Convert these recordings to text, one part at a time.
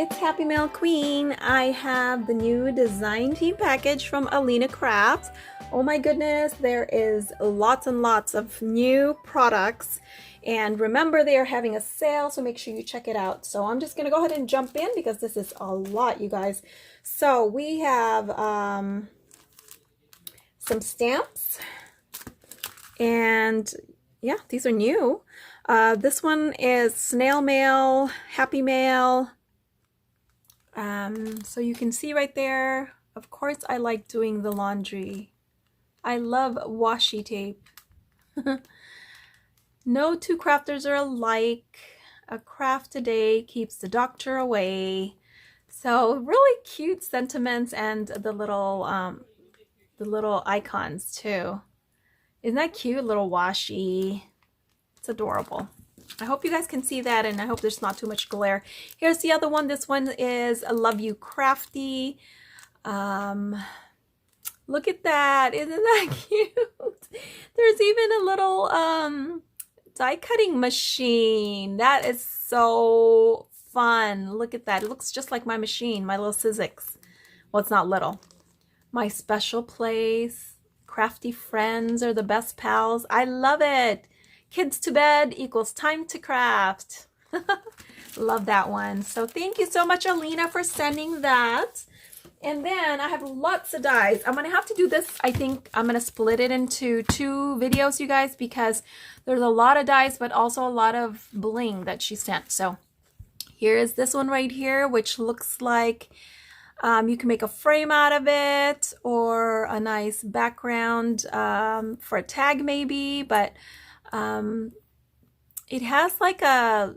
it's Happymailqueen. I have the new design team package from AlinaCraft. Oh my goodness, there is lots and lots of new products. And remember, they are having a sale, so make sure you check it out. So I'm just gonna go ahead and jump in because this is a lot, you guys. So we have some stamps, and yeah, these are new. This one is Snail Mail, Happy Mail. So you can see right there, of course I like doing the laundry. I love washi tape. No two crafters are alike. A craft a day keeps the doctor away. So really cute sentiments, and the little icons too. Isn't that cute? Little washi. It's adorable. I hope you guys can see that, and I hope there's not too much glare. Here's the other one. This one is I Love You Crafty. Look at that. Isn't that cute? There's even a little die cutting machine. That is so fun. Look at that. It looks just like my machine, my little Sizzix. Well, it's not little. My special place. Crafty friends are the best pals. I love it. Kids to bed equals time to craft. Love that one. So thank you so much, Alina, for sending that. And then I have lots of dies. I'm gonna have to do this. I think I'm gonna split it into 2 videos, you guys, because there's a lot of dies, but also a lot of bling that she sent. So here is this one right here, which looks like you can make a frame out of it, or a nice background for a tag maybe, but it has like a,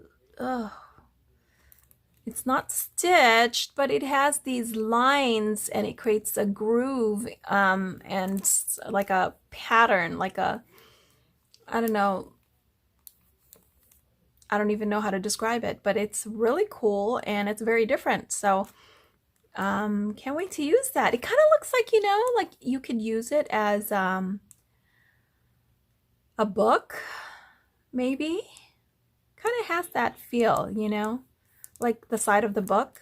it's not stitched, but it has these lines, and it creates a groove and like a pattern, like a, I don't know, I don't even know how to describe it, but it's really cool and it's very different. So can't wait to use that. It kind of looks like, you know, like you could use it as a book, maybe. Kind of has that feel, you know, like the side of the book.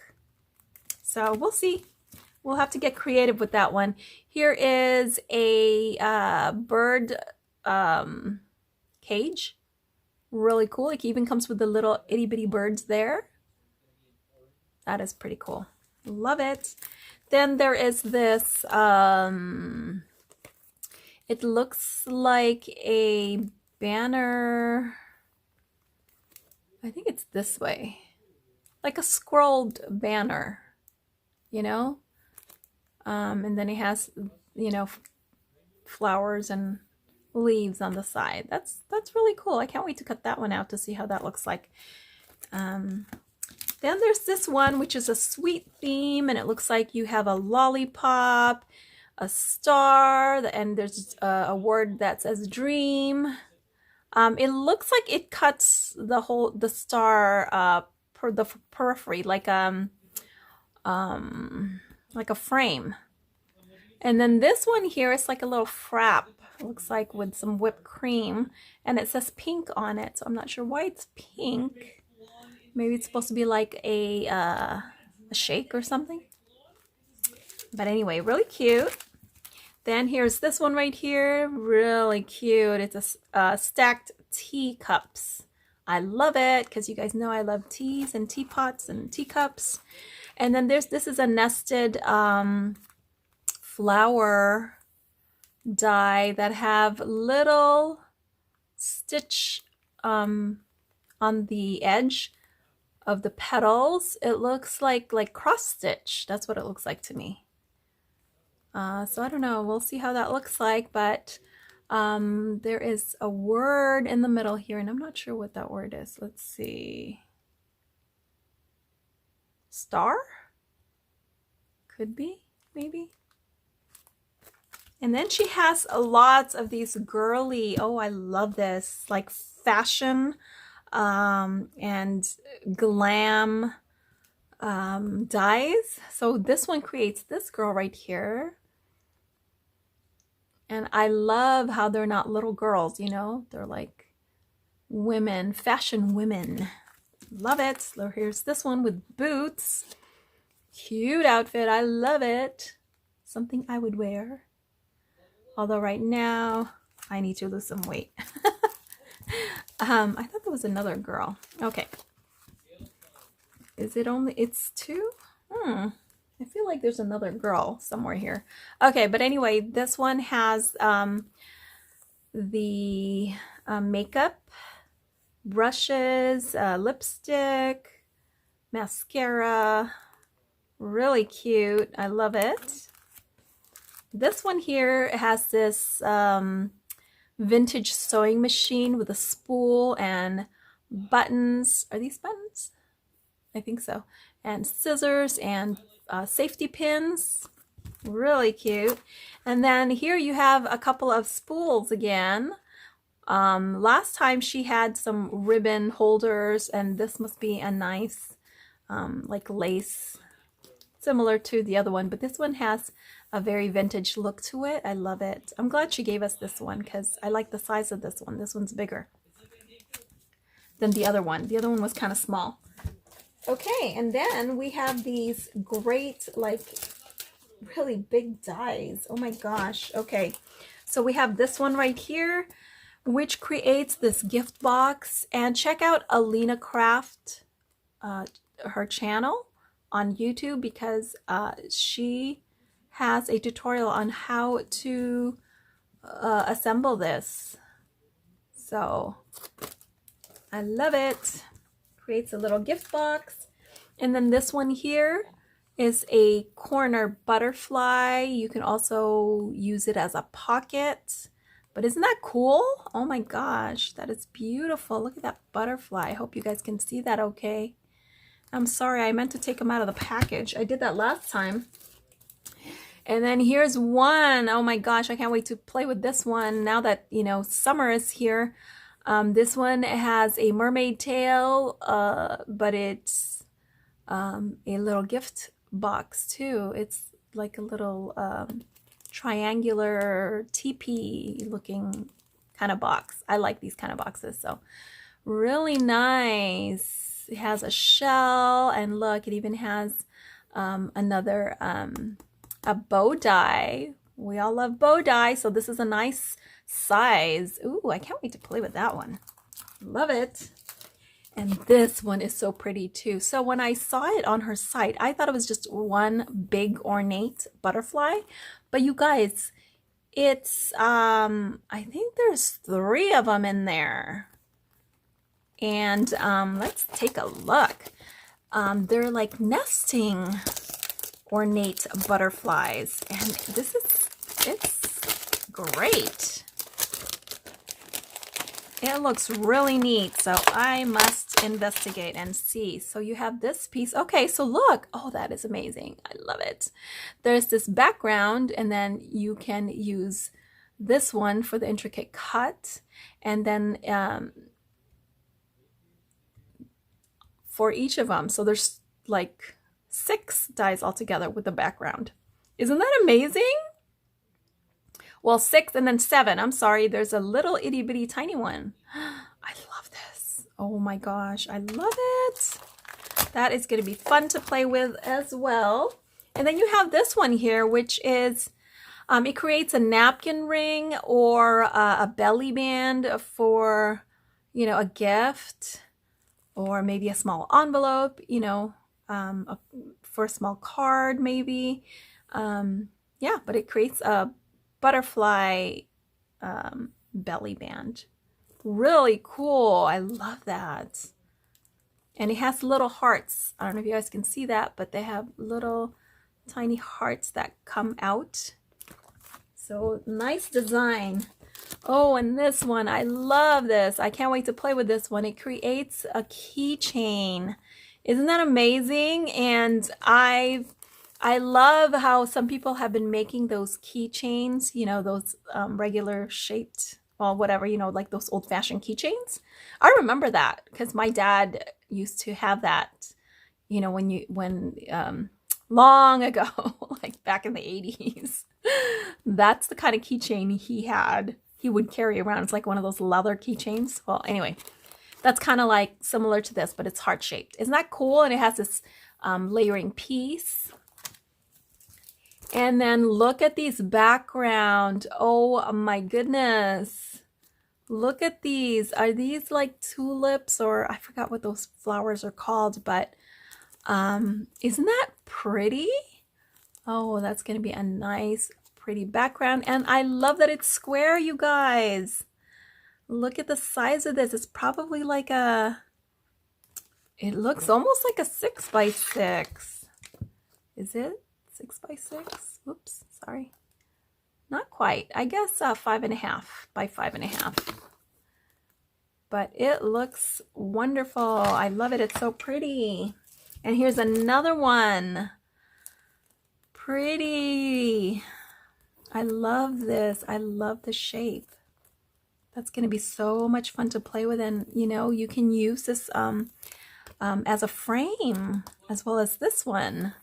So we'll see. We'll have to get creative with that one. Here is a bird cage. Really cool. It even comes with the little itty bitty birds there. That is pretty cool. Love it. Then there is this, it looks like a banner. I think it's this way. Like a scrolled banner, you know? And then it has, you know, flowers and leaves on the side. That's really cool. I can't wait to cut that one out to see how that looks like. Then there's this one, which is a sweet theme, and it looks like you have a lollipop, a star, and there's a word that says dream. It looks like it cuts the star per the periphery, like a frame. And then this one here is like a little frap. It looks like with some whipped cream, and it says pink on it. So I'm not sure why it's pink. Maybe it's supposed to be like a shake or something. But anyway, really cute. Then here's this one right here. Really cute. It's a stacked teacups. I love it because you guys know I love teas and teapots and teacups. And then this is a nested flower die that have little stitch on the edge of the petals. It looks like cross stitch. That's what it looks like to me. So I don't know. We'll see how that looks like, but there is a word in the middle here, and I'm not sure what that word is. Let's see. Star? Could be, maybe. And then she has lots of these girly, oh, I love this, like fashion and glam dies. So this one creates this girl right here. And I love how they're not little girls, you know, they're like women, fashion women. Love it. So here's this one with boots. Cute outfit. I love it. Something I would wear. Although right now I need to lose some weight. I thought there was another girl. Okay. Is it only, it's two? I feel like there's another girl somewhere here. Okay, but anyway, this one has the makeup, brushes, lipstick, mascara. Really cute. I love it. This one here has this vintage sewing machine with a spool and buttons. Are these buttons? I think so. And scissors and safety pins. Really cute. And then here you have a couple of spools again. Last time she had some ribbon holders, and this must be a nice like lace, similar to the other one, but this one has a very vintage look to it. I love it. I'm glad she gave us this one because I like the size of this one. This one's bigger than the other one. The other one was kind of small. Okay, and then we have these great, like, really big dies. Oh my gosh. Okay, so we have this one right here, which creates this gift box. And check out AlinaCraft, her channel on YouTube, because she has a tutorial on how to assemble this. So I love it. Creates a little gift box. And then this one here is a corner butterfly. You can also use it as a pocket. But isn't that cool? Oh my gosh, that is beautiful. Look at that butterfly. I hope you guys can see that okay. I'm sorry, I meant to take them out of the package. I did that last time. And then here's one. Oh my gosh, I can't wait to play with this one now that, you know, summer is here. This one has a mermaid tail, but it's a little gift box too. It's like a little triangular teepee looking kind of box. I like these kind of boxes, so really nice. It has a shell, and look, it even has another a bow die. We all love bow die, so this is a nice size. Ooh, I can't wait to play with that one. Love it. And this one is so pretty too. So when I saw it on her site, I thought it was just one big ornate butterfly, but you guys, it's I think there's 3 of them in there. And let's take a look. They're like nesting ornate butterflies, and this is, it's great. It looks really neat, so I must investigate and see. So you have this piece. Okay, so look. Oh, that is amazing. I love it. There's this background, and then you can use this one for the intricate cut, and then for each of them. So there's like 6 dies altogether with the background. Isn't that amazing? Well, 6 and then 7. I'm sorry. There's a little itty bitty tiny one. I love this. Oh my gosh. I love it. That is going to be fun to play with as well. And then you have this one here, which is, it creates a napkin ring or a belly band for, you know, a gift, or maybe a small envelope, you know, for a small card maybe. Yeah, but it creates a butterfly belly band. Really cool. I love that. And it has little hearts. I don't know if you guys can see that, but they have little tiny hearts that come out. So nice design. Oh, and this one, I love this. I can't wait to play with this one. It creates a keychain. Isn't that amazing? And I love how some people have been making those keychains, you know, those regular shaped, well, whatever, you know, like those old-fashioned keychains. I remember that because my dad used to have that, you know, when long ago, like back in the 80s. That's the kind of keychain he would carry around. It's like one of those leather keychains. Well, anyway, That's kind of like similar to this, but it's heart-shaped. Isn't that cool? And it has this layering piece. And then look at these background. Oh my goodness. Look at these. Are these like tulips, or I forgot what those flowers are called, but isn't that pretty? Oh, that's going to be a nice, pretty background. And I love that it's square, you guys. Look at the size of this. It's probably like it looks almost like a 6x6. Is it 6x6? Whoops, sorry. Not quite. I guess 5.5 by 5.5. But it looks wonderful. I love it. It's so pretty. And here's another one. Pretty. I love this. I love the shape. That's going to be so much fun to play with. And, you know, you can use this as a frame as well as this one.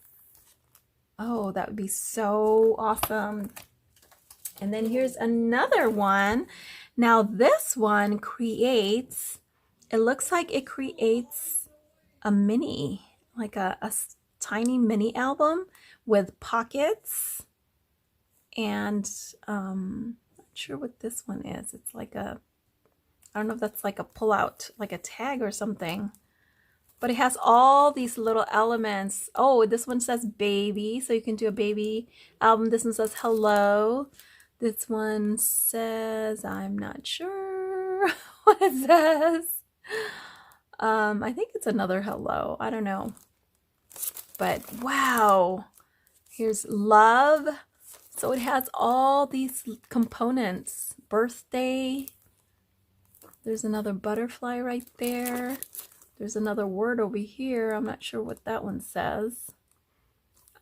Oh, that would be so awesome. And then here's another one. Now this one creates, it looks like it creates a mini, like a tiny mini album with pockets. And not sure what this one is. It's like a, I don't know if that's like a pull out, like a tag or something. But it has all these little elements. Oh, this one says baby, so you can do a baby album. This one says hello. This one says, I'm not sure what it says. I think it's another hello. I don't know. But wow. Here's love. So it has all these components. Birthday. There's another butterfly right there. There's another word over here. I'm not sure what that one says.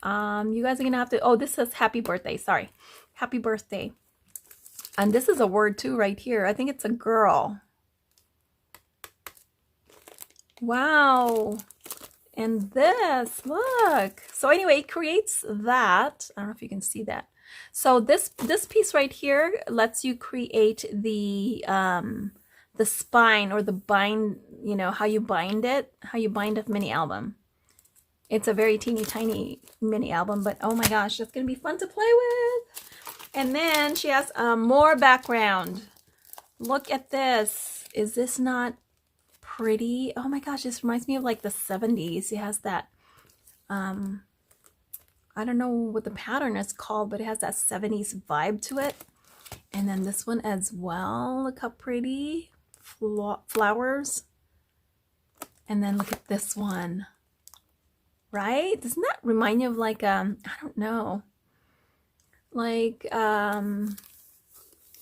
You guys are going to have to... Oh, this says happy birthday. Sorry. Happy birthday. And this is a word too right here. I think it's a girl. Wow. And this, look. So anyway, it creates that. I don't know if you can see that. So this piece right here lets you create the spine or the bind, you know, how you bind it, how you bind a mini album. It's a very teeny tiny mini album, but oh my gosh, it's going to be fun to play with. And then she has more background. Look at this. Is this not pretty? Oh my gosh, this reminds me of like the 70s. It has that, I don't know what the pattern is called, but it has that 70s vibe to it. And then this one as well. Look how pretty. Flowers. And then look at this one. Right? Doesn't that remind you of like, I don't know, like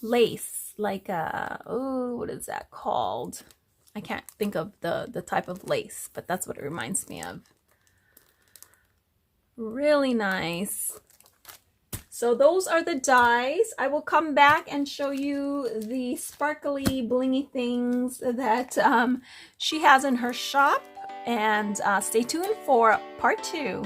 lace, like oh, what is that called? I can't think of the type of lace, but that's what it reminds me of. Really nice. So those are the dies. I will come back and show you the sparkly blingy things that she has in her shop, and stay tuned for part 2.